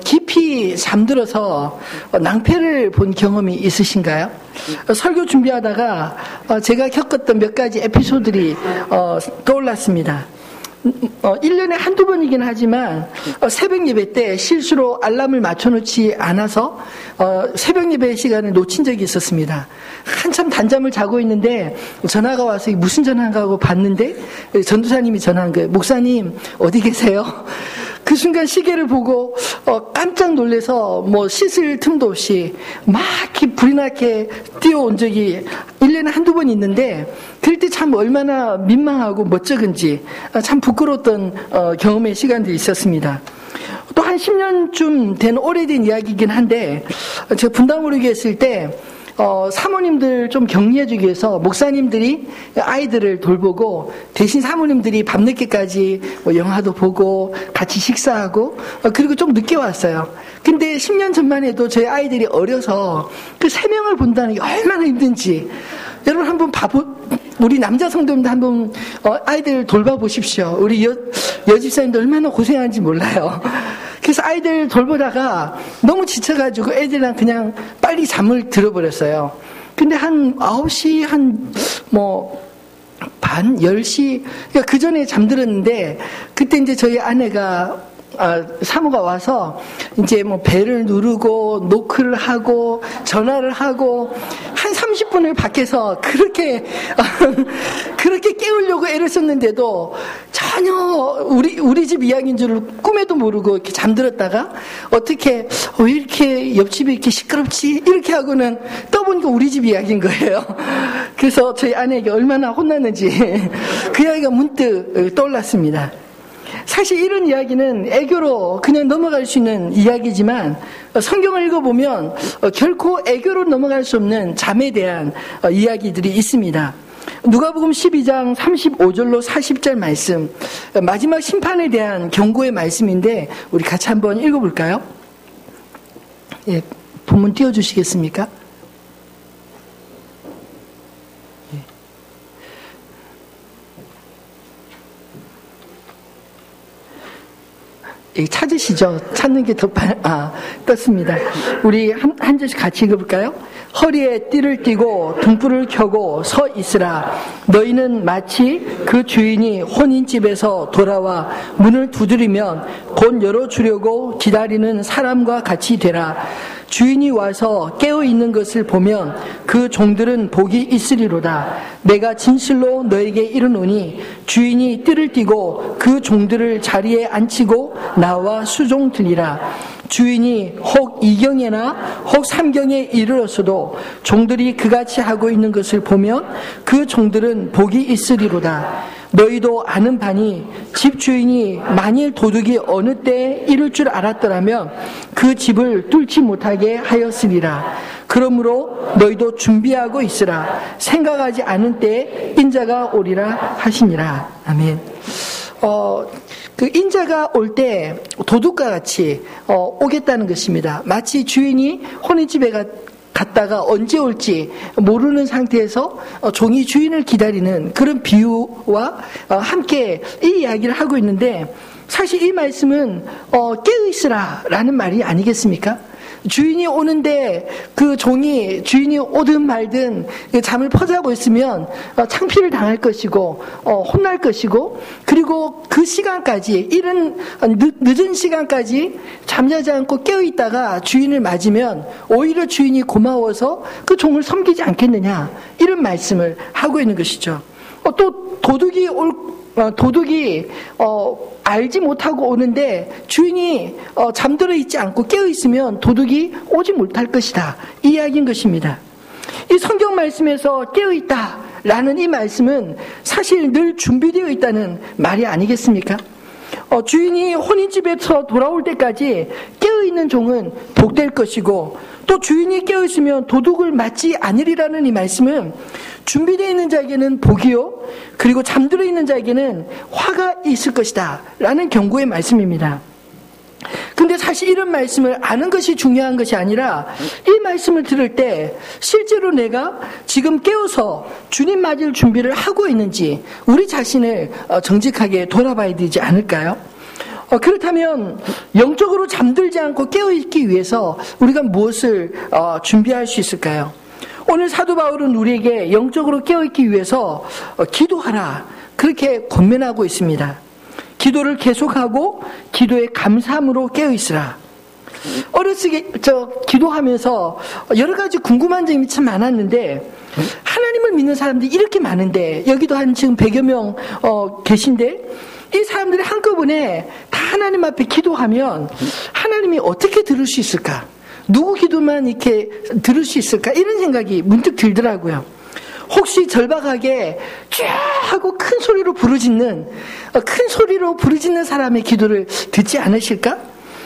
깊이 잠들어서 낭패를 본 경험이 있으신가요? 설교 준비하다가 제가 겪었던 몇 가지 에피소드들이 떠올랐습니다. 1년에 한두 번이긴 하지만 새벽 예배 때 실수로 알람을 맞춰놓지 않아서 새벽 예배 시간을 놓친 적이 있었습니다. 한참 단잠을 자고 있는데 전화가 와서 무슨 전화인가 하고 봤는데 전도사님이 전화한 거예요. 목사님 어디 계세요? 그 순간 시계를 보고 깜짝 놀라서 씻을 틈도 없이 막 불이 나게 뛰어온 적이 1년에 한두 번 있는데 그럴 때 참 얼마나 민망하고 멋쩍은지 참 부끄러웠던 경험의 시간들이 있었습니다. 또 한 10년쯤 된 오래된 이야기이긴 한데 제가 분당으로 있을 때 사모님들 좀 격리해주기 위해서 목사님들이 아이들을 돌보고 대신 사모님들이 밤늦게까지 영화도 보고 같이 식사하고 그리고 좀 늦게 왔어요. 근데 10년 전만 해도 저희 아이들이 어려서 그 3명을 본다는 게 얼마나 힘든지 여러분 한번 우리 남자 성도님들 한번 아이들 돌봐보십시오. 우리 여집사님들 얼마나 고생하는지 몰라요. 그래서 아이들 돌보다가 너무 지쳐가지고 애들이랑 그냥 빨리 잠을 들어버렸어요. 근데 한 9시 반 10시 그러니까 그 전에 잠들었는데 그때 이제 저희 아내가 사모가 와서 이제 벨을 누르고 노크를 하고 전화를 하고 한 30분을 밖에서 그렇게 깨우려고 애를 썼는데도 전혀 우리 집 이야기인 줄 꿈에도 모르고 이렇게 잠들었다가 어떻게 왜 이렇게 옆집이 이렇게 시끄럽지 이렇게 하고는 떠보니까 우리 집 이야기인 거예요. 그래서 저희 아내에게 얼마나 혼났는지 그 이야기가 문득 떠올랐습니다. 사실 이런 이야기는 애교로 그냥 넘어갈 수 있는 이야기지만 성경을 읽어보면 결코 애교로 넘어갈 수 없는 잠에 대한 이야기들이 있습니다. 누가복음 12장 35절로 40절 말씀, 마지막 심판에 대한 경고의 말씀인데 우리 같이 한번 읽어볼까요? 예, 본문 띄워주시겠습니까? 찾으시죠? 찾는 게 더 떴습니다. 우리 한 절씩 같이 읽어볼까요? 허리에 띠를 띠고 등불을 켜고 서 있으라. 너희는 마치 그 주인이 혼인집에서 돌아와 문을 두드리면 곧 열어주려고 기다리는 사람과 같이 되라. 주인이 와서 깨어있는 것을 보면 그 종들은 복이 있으리로다. 내가 진실로 너에게 이르노니 주인이 띠를 띠고 그 종들을 자리에 앉히고 나와 수종들이라. 주인이 혹 2경에나 혹 3경에 이르렀어도 종들이 그같이 하고 있는 것을 보면 그 종들은 복이 있으리로다. 너희도 아는 바니 집주인이 만일 도둑이 어느 때에 이를 줄 알았더라면 그 집을 뚫지 못하게 하였으리라. 그러므로 너희도 준비하고 있으라. 생각하지 않은 때에 인자가 오리라 하시니라. 아멘. 그 인자가 올 때 도둑과 같이 오겠다는 것입니다. 마치 주인이 혼인집에 갔다가 언제 올지 모르는 상태에서 종이 주인을 기다리는 그런 비유와 함께 이 이야기를 하고 있는데 사실 이 말씀은 깨어있으라 라는 말이 아니겠습니까? 주인이 오는데 그 종이 주인이 오든 말든 잠을 퍼자고 있으면 창피를 당할 것이고 혼날 것이고 그리고 그 시간까지 이른 늦은 시간까지 잠자지 않고 깨어있다가 주인을 맞으면 오히려 주인이 고마워서 그 종을 섬기지 않겠느냐 이런 말씀을 하고 있는 것이죠. 또 도둑이 알지 못하고 오는데 주인이 잠들어 있지 않고 깨어 있으면 도둑이 오지 못할 것이다. 이 이야기인 것입니다. 이 성경 말씀에서 깨어 있다라는 이 말씀은 사실 늘 준비되어 있다는 말이 아니겠습니까? 주인이 혼인집에서 돌아올 때까지 깨어있는 종은 복될 것이고 또 주인이 깨어있으면 도둑을 맞지 않으리라는 이 말씀은 준비되어 있는 자에게는 복이요 그리고 잠들어 있는 자에게는 화가 있을 것이다 라는 경고의 말씀입니다. 근데 사실 이런 말씀을 아는 것이 중요한 것이 아니라 이 말씀을 들을 때 실제로 내가 지금 깨어서 주님 맞을 준비를 하고 있는지 우리 자신을 정직하게 돌아봐야 되지 않을까요? 그렇다면 영적으로 잠들지 않고 깨어있기 위해서 우리가 무엇을 준비할 수 있을까요? 오늘 사도 바울은 우리에게 영적으로 깨어있기 위해서 기도하라, 그렇게 권면하고 있습니다. 기도를 계속하고 기도의 감사함으로 깨어있으라. 어렸을 때 기도하면서 여러 가지 궁금한 점이 참 많았는데, 하나님을 믿는 사람들이 이렇게 많은데, 여기도 한 지금 100여 명 계신데, 이 사람들이 한꺼번에 다 하나님 앞에 기도하면 하나님이 어떻게 들을 수 있을까? 누구 기도만 이렇게 들을 수 있을까? 이런 생각이 문득 들더라고요. 혹시 절박하게 쫙 하고 큰 소리로 부르짖는 사람의 기도를 듣지 않으실까?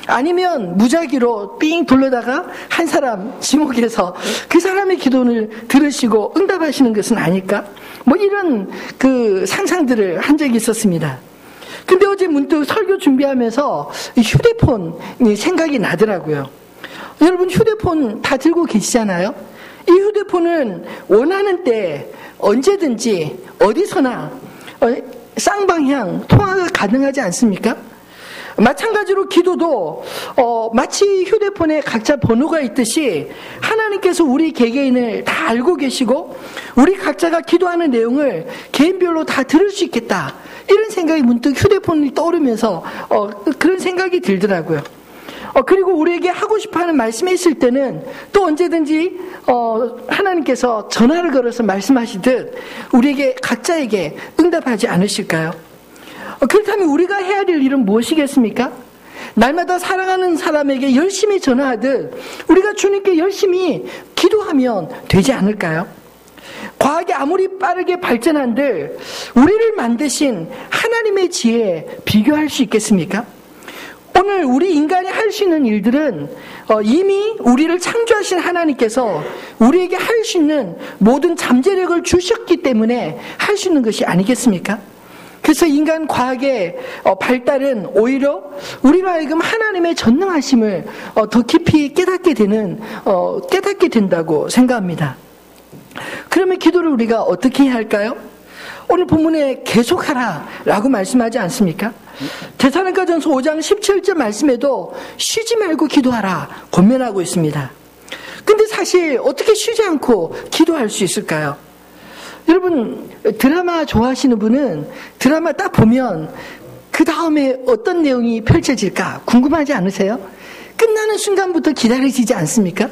아니면 무작위로 삥 돌려다가 한 사람 지목해서 그 사람의 기도를 들으시고 응답하시는 것은 아닐까? 뭐 이런 상상들을 한 적이 있었습니다. 근데 어제 문득 설교 준비하면서 휴대폰이 생각이 나더라고요. 여러분, 휴대폰 다 들고 계시잖아요? 이 휴대폰은 원하는 때 언제든지 어디서나 쌍방향 통화가 가능하지 않습니까? 마찬가지로 기도도 마치 휴대폰에 각자 번호가 있듯이 하나님께서 우리 개개인을 다 알고 계시고 우리 각자가 기도하는 내용을 개인별로 다 들을 수 있겠다, 이런 생각이 문득 휴대폰이 떠오르면서 그런 생각이 들더라고요. 그리고 우리에게 하고 싶어하는 말씀이 있을 때는 또 언제든지 하나님께서 전화를 걸어서 말씀하시듯 우리에게 각자에게 응답하지 않으실까요? 그렇다면 우리가 해야 될 일은 무엇이겠습니까? 날마다 사랑하는 사람에게 열심히 전화하듯 우리가 주님께 열심히 기도하면 되지 않을까요? 과학이 아무리 빠르게 발전한들 우리를 만드신 하나님의 지혜에 비교할 수 있겠습니까? 오늘 우리 인간이 할 수 있는 일들은 이미 우리를 창조하신 하나님께서 우리에게 할 수 있는 모든 잠재력을 주셨기 때문에 할 수 있는 것이 아니겠습니까? 그래서 인간 과학의 발달은 오히려 우리로 하여금 하나님의 전능하심을 더 깊이 깨닫게 된다고 생각합니다. 그러면 기도를 우리가 어떻게 해야 할까요? 오늘 본문에 계속하라 라고 말씀하지 않습니까? 데살로니가전서 5장 17절 말씀에도 쉬지 말고 기도하라 권면하고 있습니다. 근데 사실 어떻게 쉬지 않고 기도할 수 있을까요? 여러분, 드라마 좋아하시는 분은 드라마 딱 보면 그 다음에 어떤 내용이 펼쳐질까 궁금하지 않으세요? 끝나는 순간부터 기다려지지 않습니까?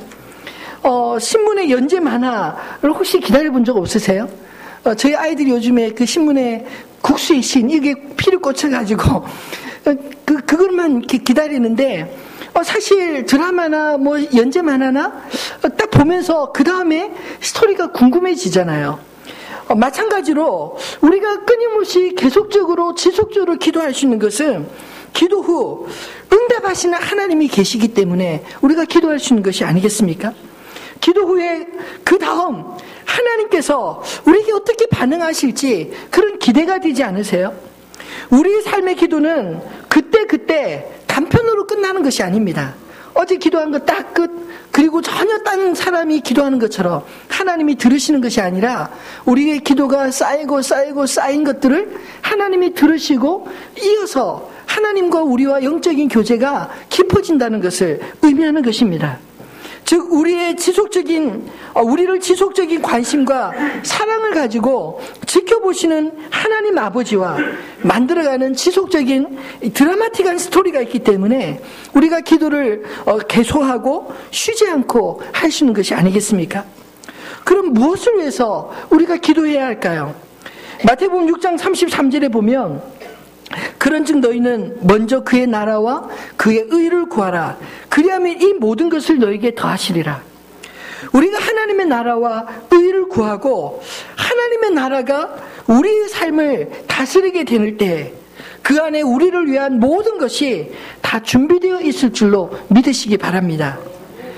신문의 연재 만화를 혹시 기다려본 적 없으세요? 저희 아이들이 요즘에 그 신문에 국수의 신, 이게 피를 꽂혀가지고 그것만 이렇게 기다리는데, 사실 드라마나 뭐 연재 만화나 딱 보면서 그 다음에 스토리가 궁금해지잖아요. 마찬가지로 우리가 끊임없이 계속적으로 지속적으로 기도할 수 있는 것은 기도 후 응답하시는 하나님이 계시기 때문에 우리가 기도할 수 있는 것이 아니겠습니까? 기도 후에 그 다음 하나님께서 우리에게 어떻게 반응하실지 그런 기대가 되지 않으세요? 우리의 삶의 기도는 그때 단편으로 끝나는 것이 아닙니다. 어제 기도한 거 딱 끝, 그리고 전혀 다른 사람이 기도하는 것처럼 하나님이 들으시는 것이 아니라 우리의 기도가 쌓인 것들을 하나님이 들으시고 이어서 하나님과 우리와 영적인 교제가 깊어진다는 것을 의미하는 것입니다. 즉 우리를 지속적인 관심과 사랑을 가지고 지켜보시는 하나님 아버지와 만들어가는 지속적인 드라마틱한 스토리가 있기 때문에 우리가 기도를 계속하고 쉬지 않고 할 수 있는 것이 아니겠습니까? 그럼 무엇을 위해서 우리가 기도해야 할까요? 마태복음 6장 33절에 보면 그런즉 너희는 먼저 그의 나라와 그의 의를 구하라. 그리하면 이 모든 것을 너희에게 더하시리라. 우리가 하나님의 나라와 의를 구하고 하나님의 나라가 우리의 삶을 다스리게 될 때 그 안에 우리를 위한 모든 것이 다 준비되어 있을 줄로 믿으시기 바랍니다.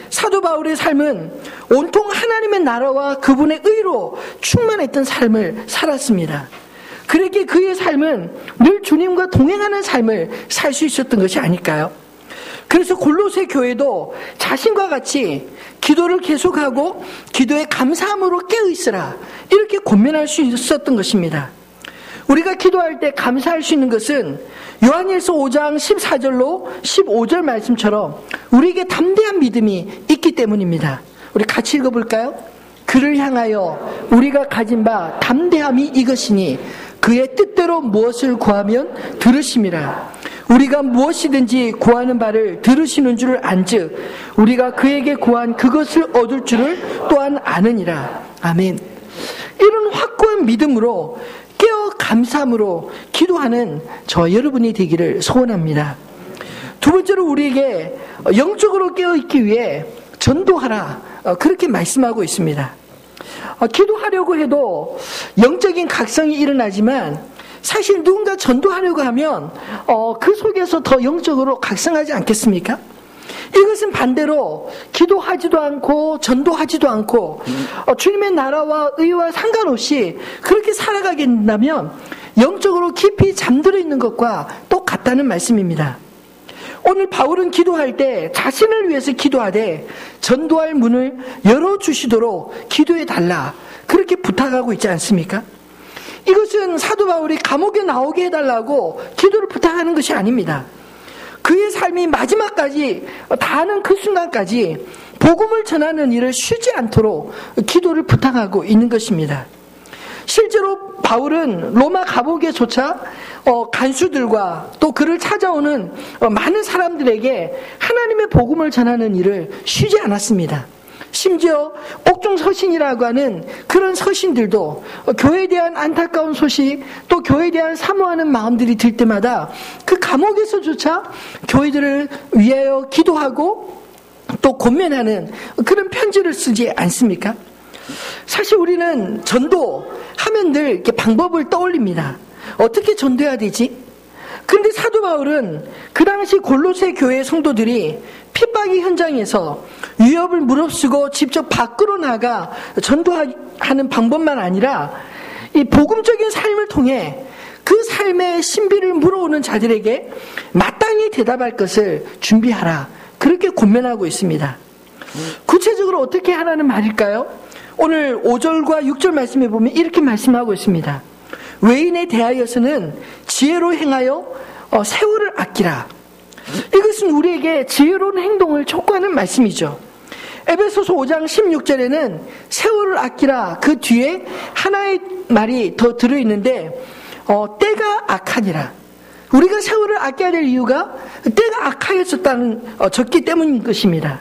사도 바울의 삶은 온통 하나님의 나라와 그분의 의로 충만했던 삶을 살았습니다. 그렇게 그의 삶은 늘 주님과 동행하는 삶을 살 수 있었던 것이 아닐까요? 그래서 골로새 교회도 자신과 같이 기도를 계속하고 기도에 감사함으로 깨어있으라 이렇게 권면할 수 있었던 것입니다. 우리가 기도할 때 감사할 수 있는 것은 요한일서 5장 14절로 15절 말씀처럼 우리에게 담대한 믿음이 있기 때문입니다. 우리 같이 읽어볼까요? 그를 향하여 우리가 가진 바 담대함이 이것이니 그의 뜻대로 무엇을 구하면 들으심이라. 우리가 무엇이든지 구하는 바를 들으시는 줄을 안즉 우리가 그에게 구한 그것을 얻을 줄을 또한 아느니라. 아멘. 이런 확고한 믿음으로 깨어 감사함으로 기도하는 저 여러분이 되기를 소원합니다. 두 번째로 우리에게 영적으로 깨어있기 위해 전도하라, 그렇게 말씀하고 있습니다. 기도하려고 해도 영적인 각성이 일어나지만 사실 누군가 전도하려고 하면 그 속에서 더 영적으로 각성하지 않겠습니까? 이것은 반대로 기도하지도 않고 전도하지도 않고 주님의 나라와 의와 상관없이 그렇게 살아가게 된다면 영적으로 깊이 잠들어 있는 것과 똑같다는 말씀입니다. 오늘 바울은 기도할 때 자신을 위해서 기도하되 전도할 문을 열어주시도록 기도해달라, 그렇게 부탁하고 있지 않습니까? 이것은 사도 바울이 감옥에 나오게 해달라고 기도를 부탁하는 것이 아닙니다. 그의 삶이 마지막까지 다하는 그 순간까지 복음을 전하는 일을 쉬지 않도록 기도를 부탁하고 있는 것입니다. 실제로 바울은 로마 감옥에조차 간수들과 또 그를 찾아오는 많은 사람들에게 하나님의 복음을 전하는 일을 쉬지 않았습니다. 심지어 옥중 서신이라고 하는 그런 서신들도 교회에 대한 안타까운 소식, 또 교회에 대한 사모하는 마음들이 들 때마다 그 감옥에서조차 교회들을 위하여 기도하고 또 권면하는 그런 편지를 쓰지 않습니까? 사실 우리는 전도하면 늘 이렇게 방법을 떠올립니다. 어떻게 전도해야 되지? 그런데 사도 바울은 그 당시 골로새 교회 성도들이 핍박의 현장에서 위협을 무릅쓰고 직접 밖으로 나가 전도하는 방법만 아니라 이 복음적인 삶을 통해 그 삶의 신비를 물어오는 자들에게 마땅히 대답할 것을 준비하라, 그렇게 권면하고 있습니다. 구체적으로 어떻게 하라는 말일까요? 오늘 5절과 6절 말씀에 보면 이렇게 말씀하고 있습니다. 외인에 대하여서는 지혜로 행하여 세월을 아끼라. 이것은 우리에게 지혜로운 행동을 촉구하는 말씀이죠. 에베소서 5장 16절에는 세월을 아끼라, 그 뒤에 하나의 말이 더 들어있는데 때가 악하니라. 우리가 세월을 아껴야 될 이유가 때가 악하였었다는 적기 때문인 것입니다.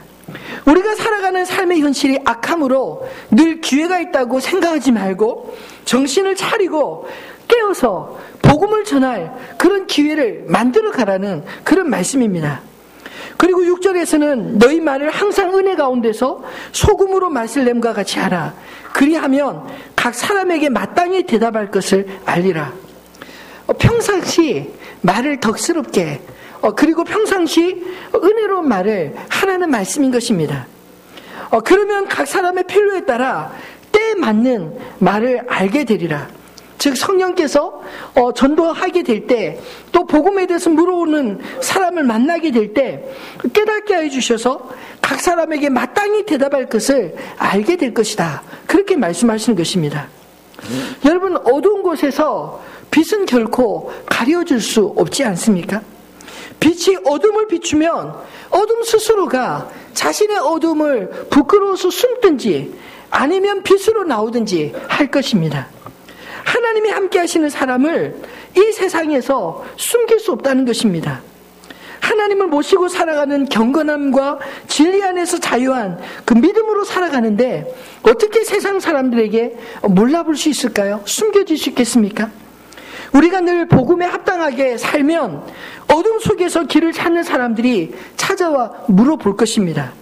우리가 살아가는 삶의 현실이 악함으로 늘 기회가 있다고 생각하지 말고 정신을 차리고 깨어서 복음을 전할 그런 기회를 만들어 가라는 그런 말씀입니다. 그리고 6절에서는 너희 말을 항상 은혜 가운데서 소금으로 맛을 냄과 같이 하라. 그리하면 각 사람에게 마땅히 대답할 것을 알리라. 평상시 말을 덕스럽게 그리고 평상시 은혜로운 말을 하라는 말씀인 것입니다. 그러면 각 사람의 필요에 따라 때에 맞는 말을 알게 되리라. 즉 성령께서 전도하게 될 때, 또 복음에 대해서 물어오는 사람을 만나게 될 때 깨닫게 해주셔서 각 사람에게 마땅히 대답할 것을 알게 될 것이다, 그렇게 말씀하시는 것입니다. 여러분, 어두운 곳에서 빛은 결코 가려질 수 없지 않습니까? 빛이 어둠을 비추면 어둠 스스로가 자신의 어둠을 부끄러워서 숨든지 아니면 빛으로 나오든지 할 것입니다. 하나님이 함께 하시는 사람을 이 세상에서 숨길 수 없다는 것입니다. 하나님을 모시고 살아가는 경건함과 진리 안에서 자유한 그 믿음으로 살아가는데 어떻게 세상 사람들에게 몰라볼 수 있을까요? 숨겨질 수 있겠습니까? 우리가 늘 복음에 합당하게 살면 어둠 속에서 길을 찾는 사람들이 찾아와 물어볼 것입니다.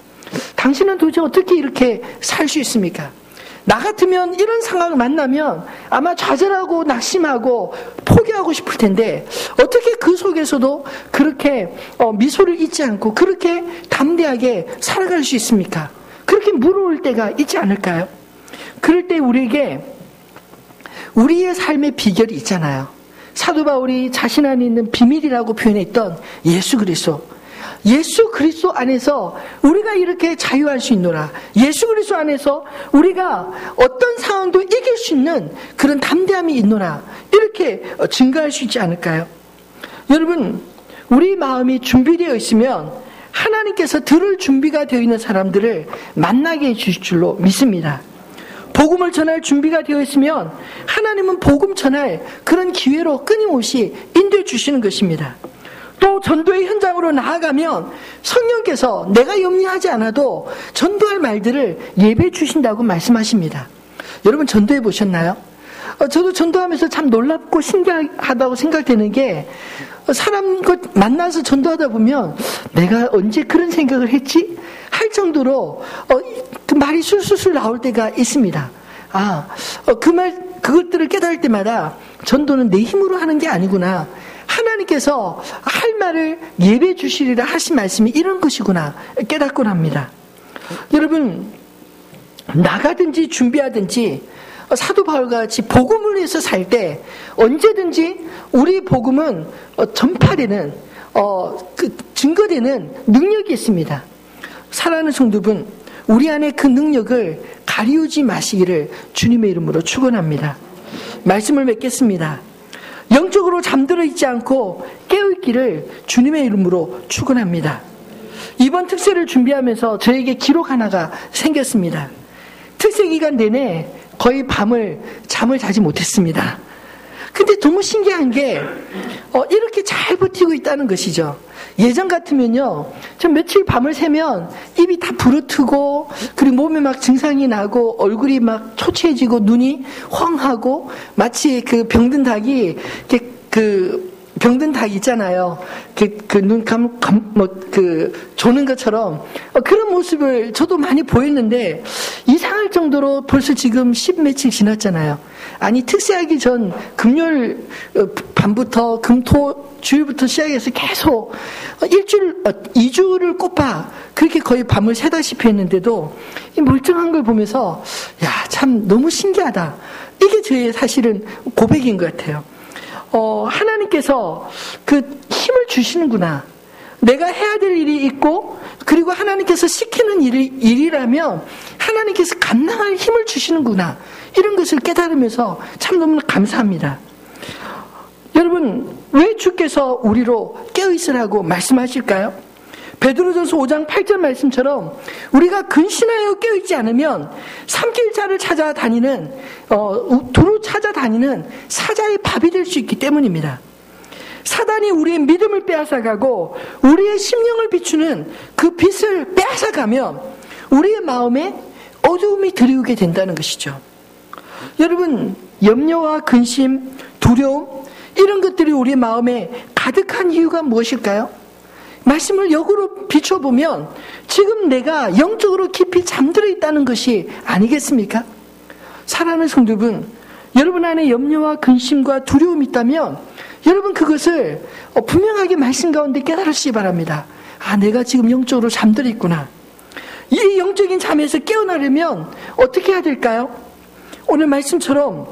당신은 도대체 어떻게 이렇게 살 수 있습니까? 나 같으면 이런 상황을 만나면 아마 좌절하고 낙심하고 포기하고 싶을 텐데 어떻게 그 속에서도 그렇게 미소를 잊지 않고 그렇게 담대하게 살아갈 수 있습니까? 그렇게 물어올 때가 있지 않을까요? 그럴 때 우리에게 우리의 삶의 비결이 있잖아요. 사도 바울이 자신 안에 있는 비밀이라고 표현했던 예수 그리스도, 예수 그리스도 안에서 우리가 이렇게 자유할 수 있노라. 예수 그리스도 안에서 우리가 어떤 상황도 이길 수 있는 그런 담대함이 있노라. 이렇게 증거할 수 있지 않을까요? 여러분, 우리 마음이 준비되어 있으면 하나님께서 들을 준비가 되어 있는 사람들을 만나게 해주실 줄로 믿습니다. 복음을 전할 준비가 되어 있으면 하나님은 복음 전할 그런 기회로 끊임없이 인도해 주시는 것입니다. 또 전도의 현장으로 나아가면 성령께서 내가 염려하지 않아도 전도할 말들을 예배해 주신다고 말씀하십니다. 여러분, 전도해 보셨나요? 저도 전도하면서 참 놀랍고 신기하다고 생각되는 게, 사람 만나서 전도하다 보면 내가 언제 그런 생각을 했지? 할 정도로 그 말이 술술술 나올 때가 있습니다. 그것들을 깨달을 때마다 전도는 내 힘으로 하는 게 아니구나. 하나님께서 할 말을 예배해 주시리라 하신 말씀이 이런 것이구나 깨닫곤 합니다. 여러분, 나가든지 준비하든지 사도 바울과 같이 복음을 위해서 살 때 언제든지 우리 복음은 전파되는 증거되는 능력이 있습니다. 사랑하는 성도분, 우리 안에 그 능력을 가리우지 마시기를 주님의 이름으로 축원합니다. 말씀을 맺겠습니다. 영적으로 잠들어 있지 않고 깨어있기를 주님의 이름으로 축원합니다. 이번 특세를 준비하면서 저에게 기록 하나가 생겼습니다. 특세 기간 내내 거의 잠을 자지 못했습니다. 근데 너무 신기한 게 이렇게 잘 버티고 있다는 것이죠. 예전 같으면요, 전 며칠 밤을 새면 입이 다 부르트고, 그리고 몸에 막 증상이 나고, 얼굴이 막 초췌해지고, 눈이 황하고, 마치 그 병든 닭이 병든 닭 있잖아요. 눈 조는 것처럼 그런 모습을 저도 많이 보였는데, 이상할 정도로 벌써 지금 10며칠 지났잖아요. 아니, 특세하기 전 금요일 밤부터 금토 주일부터 시작해서 계속 2주를 꼬박 그렇게 거의 밤을 새다시피 했는데도 이 멀쩡한 걸 보면서, 참 너무 신기하다. 이게 저의 사실은 고백인 것 같아요. 하나님께서 그 힘을 주시는구나. 내가 해야 될 일이 있고, 그리고 하나님께서 시키는 일이라면 하나님께서 감당할 힘을 주시는구나. 이런 것을 깨달으면서 참 너무나 감사합니다. 여러분, 왜 주께서 우리로 깨어있으라고 말씀하실까요? 베드로전서 5장 8절 말씀처럼 우리가 근신하여 깨어있지 않으면 삼킬자를 찾아다니는 두루 찾아다니는 사자의 밥이 될 수 있기 때문입니다. 사단이 우리의 믿음을 빼앗아가고 우리의 심령을 비추는 그 빛을 빼앗아가면 우리의 마음에 어두움이 들이오게 된다는 것이죠. 여러분, 염려와 근심, 두려움, 이런 것들이 우리 마음에 가득한 이유가 무엇일까요? 말씀을 역으로 비춰보면 지금 내가 영적으로 깊이 잠들어 있다는 것이 아니겠습니까? 사랑하는 성도분, 여러분 안에 염려와 근심과 두려움이 있다면 여러분 그것을 분명하게 말씀 가운데 깨달으시기 바랍니다. 내가 지금 영적으로 잠들어 있구나. 이 영적인 잠에서 깨어나려면 어떻게 해야 될까요? 오늘 말씀처럼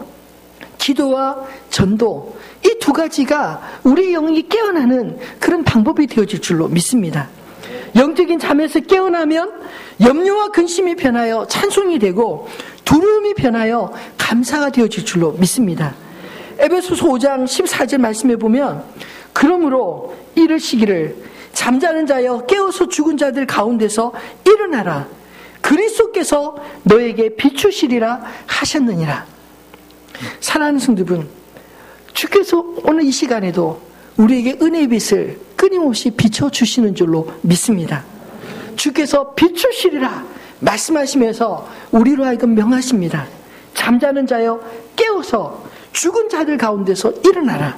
기도와 전도, 이 두 가지가 우리 영이 깨어나는 그런 방법이 되어질 줄로 믿습니다. 영적인 잠에서 깨어나면 염려와 근심이 변하여 찬송이 되고 두려움이 변하여 감사가 되어질 줄로 믿습니다. 에베소서 5장 14절 말씀해 보면, 그러므로 이르시기를 잠자는 자여 깨어서 죽은 자들 가운데서 일어나라. 그리스도께서 너에게 비추시리라 하셨느니라. 사랑하는 성도분, 주께서 오늘 이 시간에도 우리에게 은혜의 빛을 끊임없이 비춰주시는 줄로 믿습니다. 주께서 비추시리라 말씀하시면서 우리로 하여금 명하십니다. 잠자는 자여 깨어서 죽은 자들 가운데서 일어나라.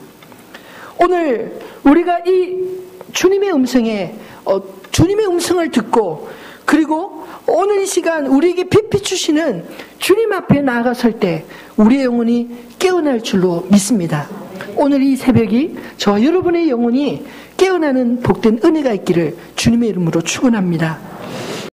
오늘 우리가 이 주님의 음성을 듣고, 그리고 오늘 이 시간 우리에게 빛 비추시는 주님 앞에 나아갔을 때 우리의 영혼이 깨어날 줄로 믿습니다. 오늘 이 새벽이 저와 여러분의 영혼이 깨어나는 복된 은혜가 있기를 주님의 이름으로 축원합니다.